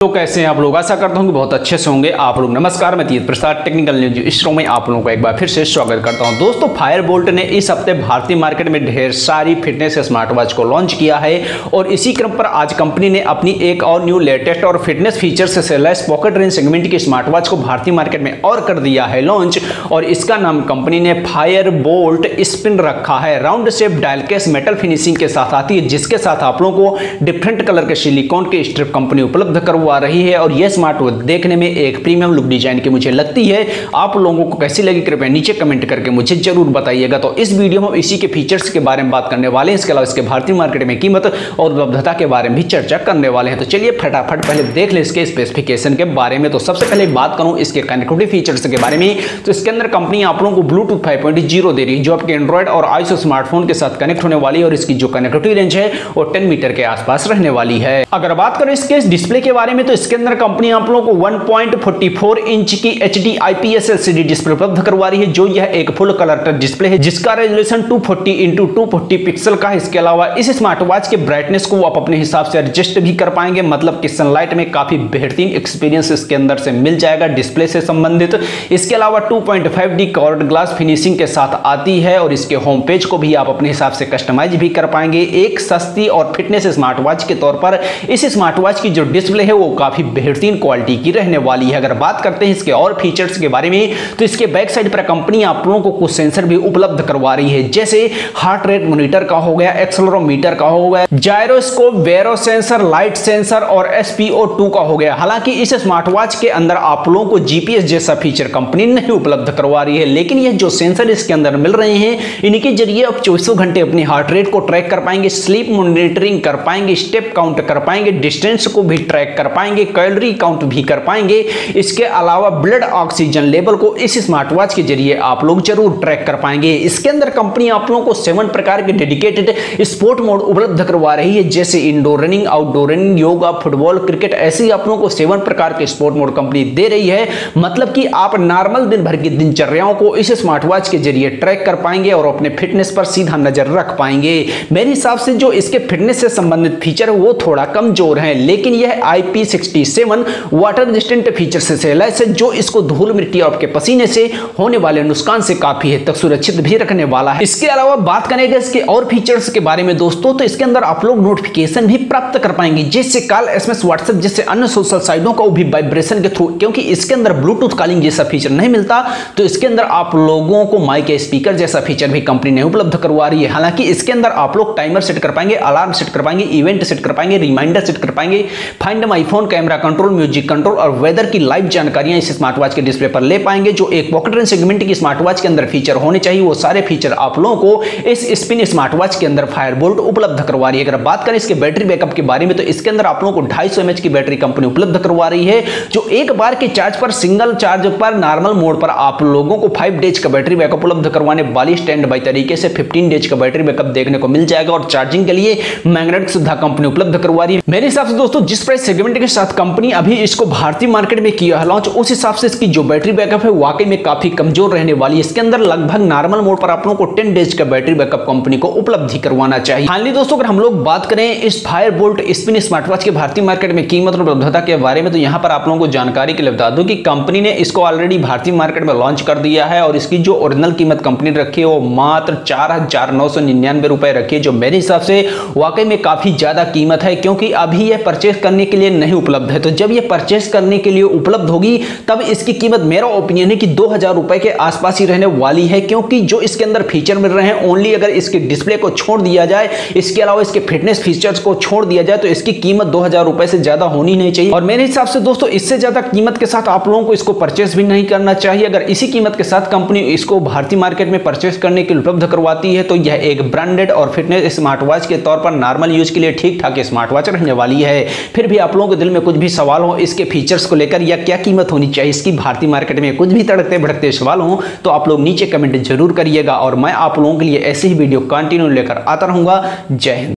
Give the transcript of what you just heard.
तो कैसे हैं आप लोग। आशा करता हूं कि बहुत अच्छे से होंगे आप लोग। नमस्कार, मैं तीर्थ प्रसाद टेक्निकल न्यूज इस शो में आप लोगों को एक बार फिर से स्वागत करता हूं। दोस्तों, फायरबोल्ट ने इस हफ्ते भारतीय मार्केट में ढेर सारी फिटनेस स्मार्ट वॉच को लॉन्च किया है और इसी क्रम पर आज कंपनी ने अपनी एक और न्यू लेटेस्ट और फिटनेस फीचर से लेस पॉकेट रेंज सेगमेंट की स्मार्ट वॉच को भारतीय मार्केट में और कर दिया है लॉन्च। और इसका नाम कंपनी ने फायरबोल्ट स्पिन रखा है। Round shape dial case metal finishing के साथ आती है, जिसके साथ आप लोगों को डिफरेंट कलर के सिलिकॉन के स्ट्रिप कंपनी उपलब्ध करवा रही है। और यह स्मार्ट वॉच देखने में एक प्रीमियम लुक डिजाइन की मुझे लगती है। आप लोगों को कैसी लगी कृपया नीचे कमेंट करके मुझे जरूर बताइएगा। तो इस वीडियो में इसी के फीचर्स के बारे में बात करने वाले हैं। इसके अलावा इसके भारतीय मार्केट में कीमत और उपलब्धता के बारे में भी चर्चा करने वाले हैं। तो चलिए फटाफट पहले देख ले इसके स्पेसिफिकेशन के बारे में। तो सबसे पहले बात करूं इसके कनेक्टिविटी फीचर्स के बारे में, तो इसके अंदर कंपनी आप लोगों को ब्लूटूथ 5.0 दे रही है, जो आपके एंड्रॉइड और आईओएस स्मार्टफोन के साथ कनेक्ट होने वाली है। और इसकी जो कनेक्टिविटी रेंज है वो 10 मीटर के आसपास रहने वाली है। अगर बात करें इसके डिस्प्ले के बारे में, तो इसके अंदर कंपनी आप लोगों को 1.44 इंच की HD IPS LCD डिस्प्ले उपलब्ध करवा रही है, जो यह एक फुल कलर टच डिस्प्ले है जिसका रेजोल्यूशन 240 × 240 पिक्सल का है। इसके अलावा इस स्मार्ट वॉच के ब्राइटनेस को आप अपने हिसाब से एडजस्ट भी कर पाएंगे, मतलब कि सनलाइट में काफी बेहतरीन एक्सपीरियंस इसके अंदर से मिल जाएगा डिस्प्ले से संबंधित। इसके अलावा 2.5D कर्व्ड ग्लास फिनिशिंग के साथ आती है और इसके होम पेज को भी आप अपने हिसाब से कस्टमाइज भी कर पाएंगे। एक सस्ती और फिटनेस स्मार्ट वॉच के तौर पर इस स्मार्ट वॉच की जो डिस्प्ले है वो काफी बेहतरीन क्वालिटी की रहने वाली है। अगर बात करते हैं इसके और फीचर्स के बारे में, तो इसके बैक साइड पर कंपनी आप लोगों को कुछ सेंसर भी उपलब्ध करवा रही है, जैसे हार्ट रेट मॉनिटर का हो गया, एक्सेलेरोमीटर का हो गया, जायरोस्कोप, वेरो सेंसर, लाइट सेंसर और SpO2 का हो गया। हालांकि इस स्मार्ट वॉच के अंदर आप लोगों को GPS जैसा फीचर कंपनी नहीं उपलब्ध करवा रही है, लेकिन यह जो सेंसर इसके अंदर मिल रहे हैं इनके जरिए आप 24 घंटे अपनी हार्ट रेट को ट्रैक कर पाएंगे, स्लीप मॉनिटरिंग कर पाएंगे, स्टेप काउंट कर पाएंगे, डिस्टेंस को भी ट्रैक कर पाएंगे, कैलोरी काउंट भी कर पाएंगे। इसके अलावा ब्लड ऑक्सीजन लेवल को इस स्मार्ट वॉच के जरिए आप लोग जरूर ट्रैक कर पाएंगे। इसके अंदर कंपनी आप लोगों को 7 प्रकार के डेडिकेटेड स्पोर्ट मोड उपलब्ध करवा रही है, जैसे indoor running, outdoor running, yoga, football, cricket, ऐसे ही आप लोगों को 7 प्रकार के स्पोर्ट मोड कंपनी दे रही है। मतलब कि आप नॉर्मल दिन भर की दिनचर्याओं को इस स्मार्ट वॉच के जरिए ट्रैक कर पाएंगे और अपने फिटनेस पर सीधा नजर रख पाएंगे। मेरे हिसाब से जो इसके फिटनेस से संबंधित फीचर है वो थोड़ा कमजोर है, लेकिन यह IP67 वाटर रेजिस्टेंट फीचर से लैस है, जो इसको धूल मिट्टी और आपके पसीने से होने वाले नुकसान से काफी हद तक सुरक्षित भी रखने वाला है। इसके अलावा बात करेंगे इसके और फीचर्स के बारे में दोस्तों, तो इसके अंदर आप लोग नोटिफिकेशन भी प्राप्त कर पाएंगे, जैसे कॉल, SMS, व्हाट्सएप जैसे अन्य सोशल साइटों को भी वाइब्रेशन के थ्रू, क्योंकि इसके अंदर ब्लूटूथ कॉलिंग जैसा फीचर नहीं मिलता, तो इसके अंदर आप लोगों को माइक स्पीकर जैसा फीचर भी कंपनी ने उपलब्ध करवा रही है। हालांकि इसके अंदर आप लोग टाइमर सेट कर पाएंगे, अलार्म सेट कर पाएंगे, इवेंट सेट कर पाएंगे, रिमाइंडर सेट कर पाएंगे, find my phone, camera control, music control और वेदर की लाइव जानकारियां इस स्मार्ट वॉच के डिस्प्ले पर ले पाएंगे। जो एक पॉकेट रेंज सेगमेंट की स्मार्ट वॉच के अंदर फीचर होने चाहिए वो सारे फीचर आप लोगों को इस स्पिन स्मार्ट वॉच के अंदर फायरबोल्ट उपलब्ध करवा रही है। अगर बात करें इसके बैटरी बैकअप के बारे में, तो इसके अंदर आप लोगों को 250 mAh की बैटरी कंपनी उपलब्ध करवा रही है, जो एक बार के चार्ज पर, सिंगल चार्ज पर, नॉर्मल मोड पर आप लोगों को 5 डेज का बैटरी बैकअप उपलब्ध करवाने वाली स्टैंड बाई तरीके से 15 डेज का बैटरी बैकअप देखने को मिल जाएगा। और चार्जिंग के लिए मैग्नेटिक सुविधा कंपनी उपलब्ध करवा रही है। मेरे हिसाब से दोस्तों जिस प्राइस सेगमेंट के साथ कंपनी अभी इसको भारतीय मार्केट में किया है लॉन्च, उस हिसाब से इसकी जो बैटरी बैकअप है वाकई में काफी कमजोर रहने वाली है। इसके अंदर लगभग नॉर्मल मोड पर आप लोगों को 10 डेज का बैटरी बैकअप कंपनी को उपलब्ध करवाना चाहिए। फाइनली दोस्तों अगर हम लोग बात करें इस फायरबोल्ट स्पिन स्मार्टवॉच के भारतीय मार्केट में कीमत और उपलब्धता के बारे में, तो यहां पर आप लोगों को जानकारी के लिए बता दूं कि कंपनी ने इसको ऑलरेडी भारतीय मार्केट में लॉन्च कर दिया है और इसकी जो ओरिजिनल कीमत कंपनी ने रखी है वो मात्र 4,999 रुपए रखी है, जो मेरे हिसाब से वाकई में काफी ज्यादा कीमत है, क्योंकि अभी यह परचेस करने के लिए नहीं उपलब्ध है। तो जब यह परचेस करने के लिए उपलब्ध होगी तब इसकी कीमत मेरा ओपिनियन है कि 2,000 रुपए के आसपास ही रहने वाली है, क्योंकि जो इसके अंदर फीचर मिल रहे हैं ओनली अगर इसके डिस्प्ले को छोड़ दिया जाए, इसके अलावा इसके फिटनेस फीचर्स को छोड़ दिया जाए, तो इसकी कीमत 2,000 रुपए से ज्यादा होनी नहीं चाहिए। और मेरे हिसाब से दोस्तों इससे ज्यादा कीमत के साथ आप लोगों को इसको परचेस भी नहीं करना चाहिए। अगर इसी कीमत के साथ कंपनी इसको भारतीय मार्केट में परचेस करने के लिए उपलब्ध करवाती है तो यह एक ब्रांडेड और फिटनेस स्मार्ट वॉच के तौर पर नॉर्मल यूज के लिए ठीक ठाक स्मार्ट वॉच रहने वाली है। फिर भी आप लोगों के दिल में कुछ भी सवाल हो इसके फीचर्स को लेकर या क्या कीमत होनी चाहिए इसकी भारतीय मार्केट में, कुछ भी तड़कते भड़कते सवाल हो तो आप लोग नीचे कमेंट जरूर करिएगा और मैं आप लोगों के लिए ऐसे ही वीडियो कंटिन्यू लेकर आता रहूंगा। जय हिंद।